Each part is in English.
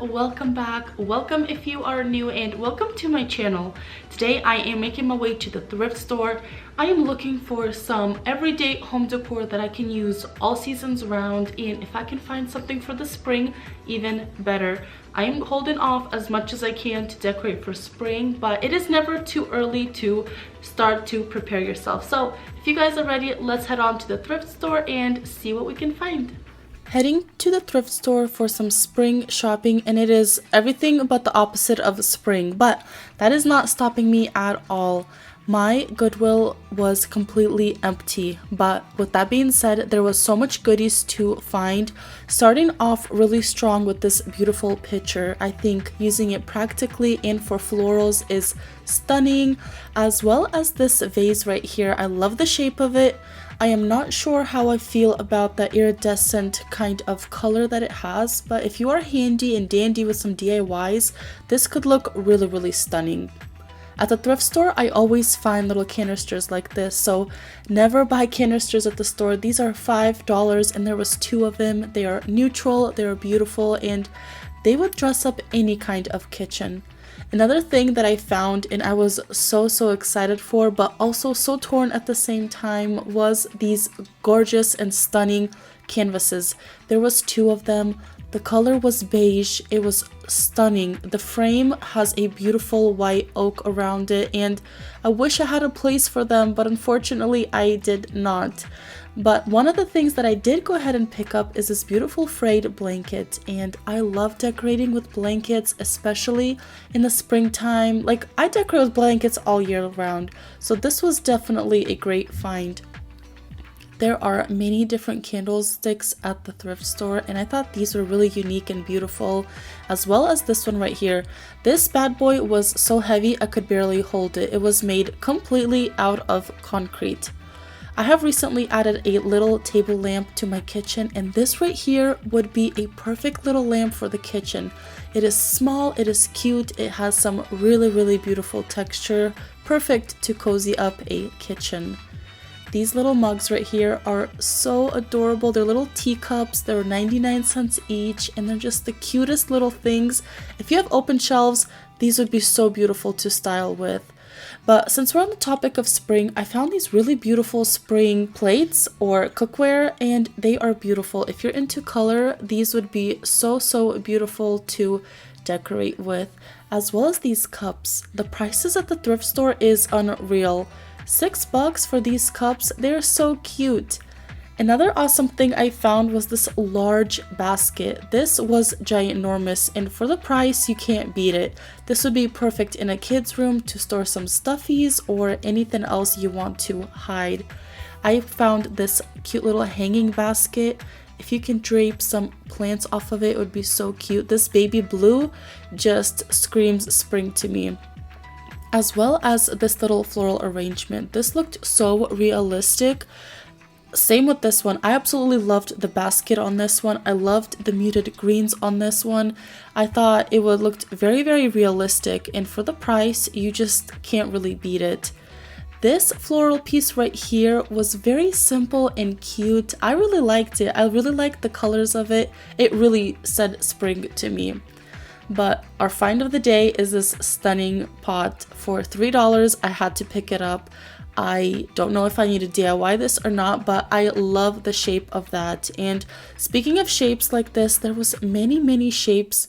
welcome back, welcome if you are new, and welcome to my channel. Today I am making my way to the thrift store. I am looking for some everyday home decor that I can use all seasons round, and if I can find something for the spring, even better. I am holding off as much as I can to decorate for spring, but it is never too early to start to prepare yourself. So if you guys are ready, let's head on to the thrift store and see what we can find. Heading to the thrift store for some spring shopping, and it is everything but the opposite of spring, but that is not stopping me at all. My Goodwill was completely empty, but with that being said, there was so much goodies to find. Starting off really strong with this beautiful picture. I think using it practically and for florals is stunning, as well as this vase right here. I love the shape of it. I am not sure how I feel about the iridescent kind of color that it has, but if you are handy and dandy with some DIYs, this could look really stunning. At the thrift store, I always find little canisters like this, so never buy canisters at the store. These are $5 and there was 2 of them. They are neutral, they are beautiful, and they would dress up any kind of kitchen. Another thing that I found and I was so excited for, but also so torn at the same time, was these gorgeous and stunning canvases. There was 2 of them. The color was beige. It was stunning. The frame has a beautiful white oak around it, and I wish I had a place for them, but unfortunately I did not. But one of the things that I did go ahead and pick up is this beautiful frayed blanket, and I love decorating with blankets, especially in the springtime. Like, I decorate with blankets all year round, so this was definitely a great find. There are many different candlesticks at the thrift store, and I thought these were really unique and beautiful, as well as this one right here. This bad boy was so heavy I could barely hold it. It was made completely out of concrete. I have recently added a little table lamp to my kitchen, and this right here would be a perfect little lamp for the kitchen. It is small, it is cute, it has some really beautiful texture, perfect to cozy up a kitchen. These little mugs right here are so adorable. They're little teacups. They're 99 cents each, and they're just the cutest little things. If you have open shelves, these would be so beautiful to style with. But since we're on the topic of spring, I found these really beautiful spring plates or cookware, and they are beautiful. If you're into color, these would be so beautiful to decorate with, as well as these cups. The prices at the thrift store is unreal. $6 for these cups. They're so cute. Another awesome thing I found was this large basket. This was ginormous, and for the price, you can't beat it. This would be perfect in a kid's room to store some stuffies or anything else you want to hide. I found this cute little hanging basket. If you can drape some plants off of it, it would be so cute. This baby blue just screams spring to me. As well as this little floral arrangement. This looked so realistic. Same with this one. I absolutely loved the basket on this one. I loved the muted greens on this one. I thought it would look very realistic, and for the price, you just can't really beat it. This floral piece right here was very simple and cute. I really liked it. I really liked the colors of it. It really said spring to me. But our find of the day is this stunning pot for $3. I had to pick it up. I don't know if I need to DIY this or not, but I love the shape of that. And speaking of shapes like this, there was many shapes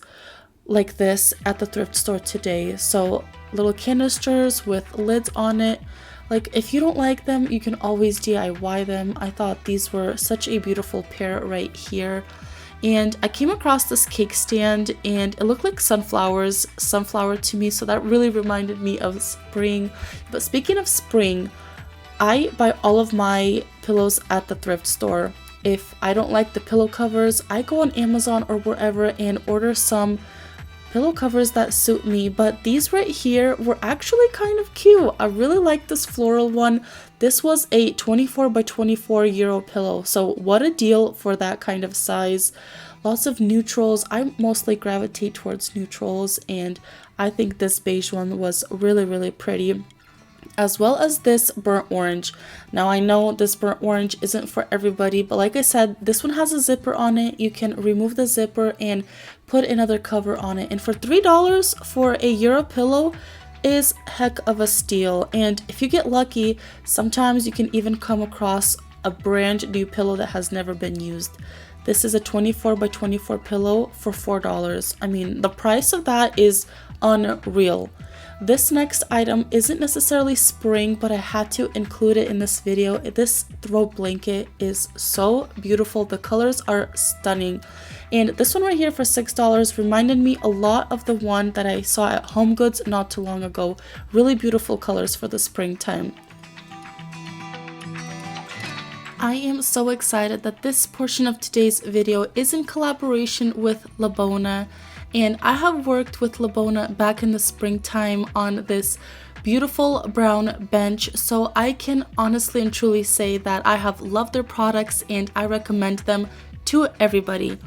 like this at the thrift store today. So little canisters with lids on it. Like, if you don't like them, you can always DIY them. I thought these were such a beautiful pair right here. And I came across this cake stand, and it looked like sunflower to me, so that really reminded me of spring. But speaking of spring, I buy all of my pillows at the thrift store. If I don't like the pillow covers, I go on Amazon or wherever and order some pillow covers that suit me. But these right here were actually kind of cute. I really like this floral one. This was a 24 by 24 euro pillow, so what a deal for that kind of size. Lots of neutrals. I mostly gravitate towards neutrals, and I think this beige one was really pretty. as well as this burnt orange. Now I know this burnt orange isn't for everybody, but like I said, this one has a zipper on it. You can remove the zipper and put another cover on it. And for $3 for a Euro pillow is heck of a steal. And if you get lucky, sometimes you can even come across a brand new pillow that has never been used. This is a 24 by 24 pillow for $4. I mean, the price of that is unreal. This next item isn't necessarily spring, but I had to include it in this video. This throw blanket is so beautiful. The colors are stunning. And this one right here for $6 reminded me a lot of the one that I saw at HomeGoods not too long ago. Really beautiful colors for the springtime. I am so excited that this portion of today's video is in collaboration with Bona. And I have worked with Bona back in the springtime on this beautiful brown bench, so I can honestly and truly say that I have loved their products and I recommend them to everybody.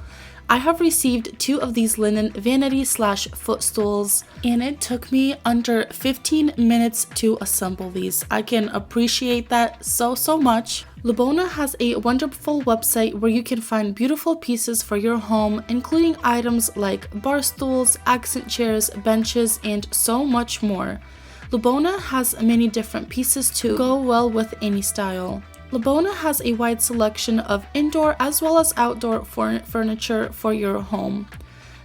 I have received 2 of these linen vanity / footstools, and it took me under 15 minutes to assemble these. I can appreciate that so much. Bona has a wonderful website where you can find beautiful pieces for your home, including items like bar stools, accent chairs, benches, and so much more. Bona has many different pieces to go well with any style. Bona has a wide selection of indoor as well as outdoor furniture for your home.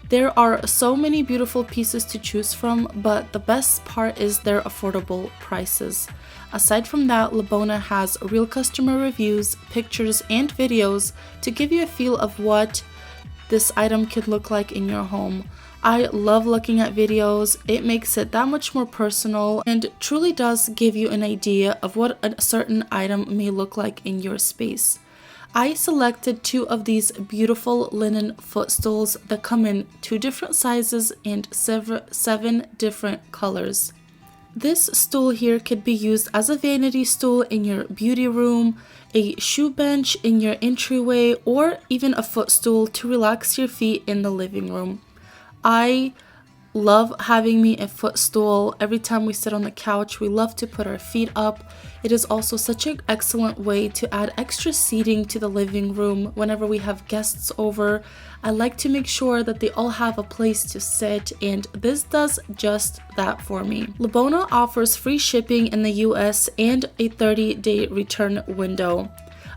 There are so many beautiful pieces to choose from, but the best part is their affordable prices. Aside from that, Bona has real customer reviews, pictures, and videos to give you a feel of what this item can look like in your home. I love looking at videos. It makes it that much more personal and truly does give you an idea of what a certain item may look like in your space. I selected 2 of these beautiful linen footstools that come in 2 different sizes and 7 different colors. This stool here could be used as a vanity stool in your beauty room, a shoe bench in your entryway, or even a footstool to relax your feet in the living room. I love having me a footstool. Every time we sit on the couch, we love to put our feet up. It is also such an excellent way to add extra seating to the living room whenever we have guests over. I like to make sure that they all have a place to sit, and this does just that for me. Bona offers free shipping in the US and a 30-day return window.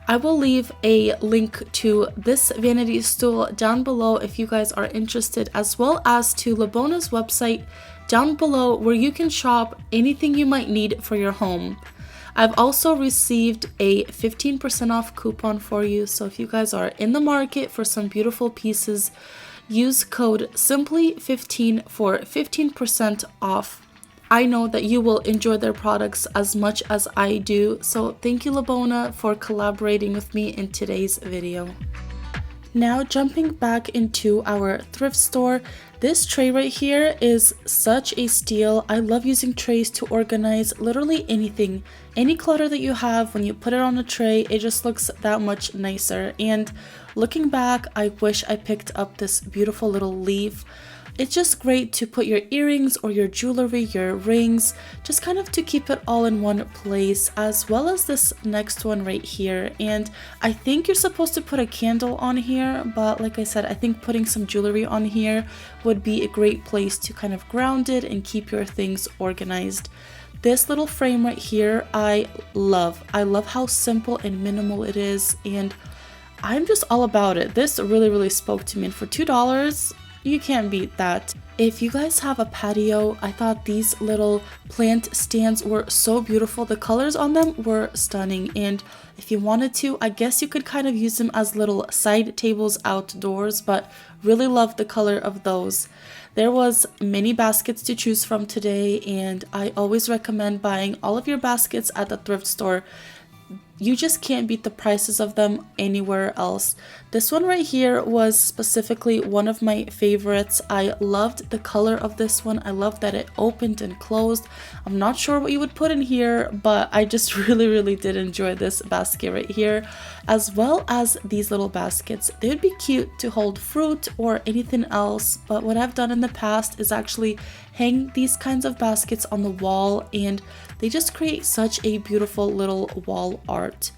I will leave a link to this vanity stool down below if you guys are interested, as well as to Bona's website down below where you can shop anything you might need for your home. I've also received a 15% off coupon for you, so if you guys are in the market for some beautiful pieces, use code SIMPLY15 for 15% off. I know that you will enjoy their products as much as I do, so thank you Bona for collaborating with me in today's video. Now jumping back into our thrift store, this tray right here is such a steal. I love using trays to organize literally anything. Any clutter that you have, when you put it on a tray, it just looks that much nicer. And looking back, I wish I picked up this beautiful little leaf. It's just great to put your earrings or your jewelry, your rings, just kind of to keep it all in one place, as well as this next one right here. And I think you're supposed to put a candle on here, but like I said, I think putting some jewelry on here would be a great place to kind of ground it and keep your things organized. This little frame right here, I love. I love how simple and minimal it is, and I'm just all about it. This really spoke to me, and for $2, you can't beat that. If you guys have a patio, I thought these little plant stands were so beautiful. The colors on them were stunning, and if you wanted to, I guess you could kind of use them as little side tables outdoors, but really love the color of those. There was many baskets to choose from today, and I always recommend buying all of your baskets at the thrift store. You just can't beat the prices of them anywhere else. This one right here was specifically one of my favorites. I loved the color of this one. I loved that it opened and closed. I'm not sure what you would put in here, but I just really did enjoy this basket right here, as well as these little baskets. They would be cute to hold fruit or anything else, but what I've done in the past is actually hang these kinds of baskets on the wall, and they just create such a beautiful little wall art.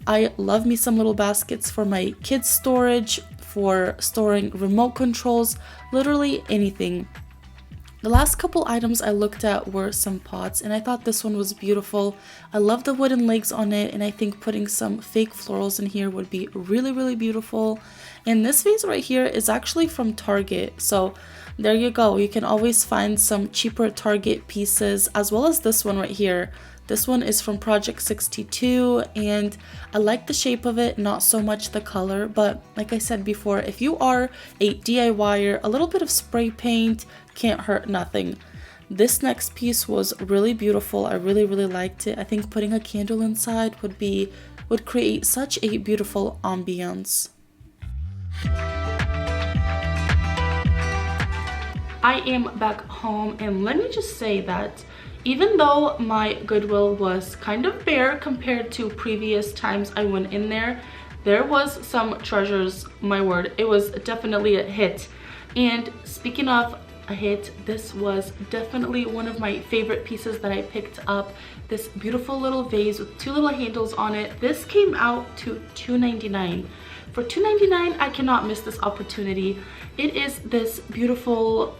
I love me some little baskets for my kids' storage, for storing remote controls, literally anything. The last couple items I looked at were some pots, and I thought this one was beautiful. I love the wooden legs on it, and I think putting some fake florals in here would be really beautiful. And this vase right here is actually from Target, so there you go. You can always find some cheaper Target pieces, as well as this one right here. This one is from Project 62, and I like the shape of it, not so much the color, but like I said before, if you are a DIYer, a little bit of spray paint can't hurt nothing. This next piece was really beautiful. I really liked it. I think putting a candle inside would create such a beautiful ambiance. I am back home, and let me just say that even though my Goodwill was kind of bare compared to previous times I went in there, there was some treasures. My word, it was definitely a hit. And speaking of a hit, this was definitely one of my favorite pieces that I picked up. This beautiful little vase with two little handles on it. This came out to $2.99. For $2.99, I cannot miss this opportunity. It is this beautiful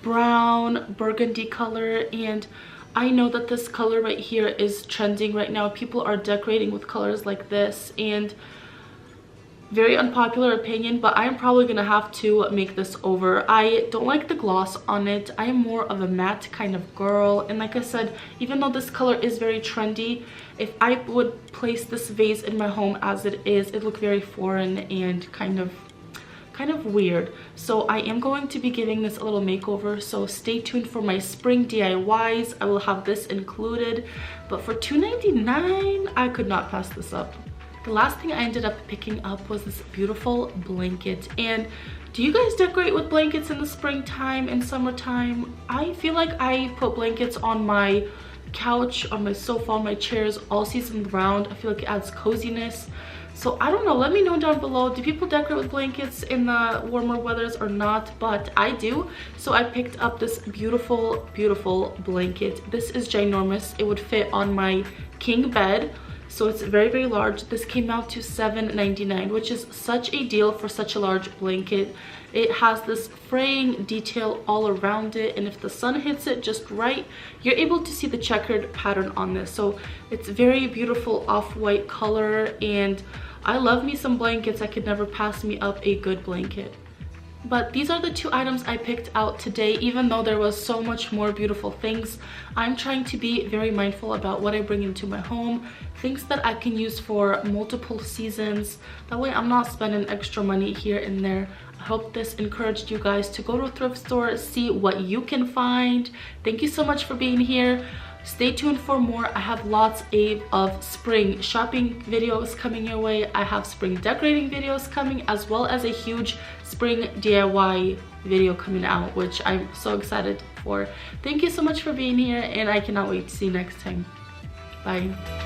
brown burgundy color, and I know that this color right here is trending right now. People are decorating with colors like this, and very unpopular opinion, but I'm probably gonna have to make this over. I don't like the gloss on it. I am more of a matte kind of girl, and like I said, even though this color is very trendy, if I would place this vase in my home as it is, it'd look very foreign and kind of weird. So I am going to be giving this a little makeover, so stay tuned for my spring DIYs. I will have this included, but for $2.99, I could not pass this up. The last thing I ended up picking up was this beautiful blanket. And do you guys decorate with blankets in the springtime and summertime? I feel like I put blankets on my couch, on my sofa, on my chairs all season round. I feel like it adds coziness. So I don't know, let me know down below, do people decorate with blankets in the warmer weathers or not? But I do. So I picked up this beautiful blanket. This is ginormous. It would fit on my king bed, so it's very large. This came out to $7.99, which is such a deal for such a large blanket. It has this fraying detail all around it, and if the sun hits it just right, you're able to see the checkered pattern on this. So it's very beautiful off-white color, and I love me some blankets. I could never pass me up a good blanket. But these are the two items I picked out today. Even though there was so much more beautiful things, I'm trying to be very mindful about what I bring into my home, things that I can use for multiple seasons. That way I'm not spending extra money here and there. I hope this encouraged you guys to go to a thrift store, see what you can find. Thank you so much for being here. Stay tuned for more. I have lots of spring shopping videos coming your way. I have spring decorating videos coming, as well as a huge spring DIY video coming out, which I'm so excited for. Thank you so much for being here, and I cannot wait to see you next time. Bye.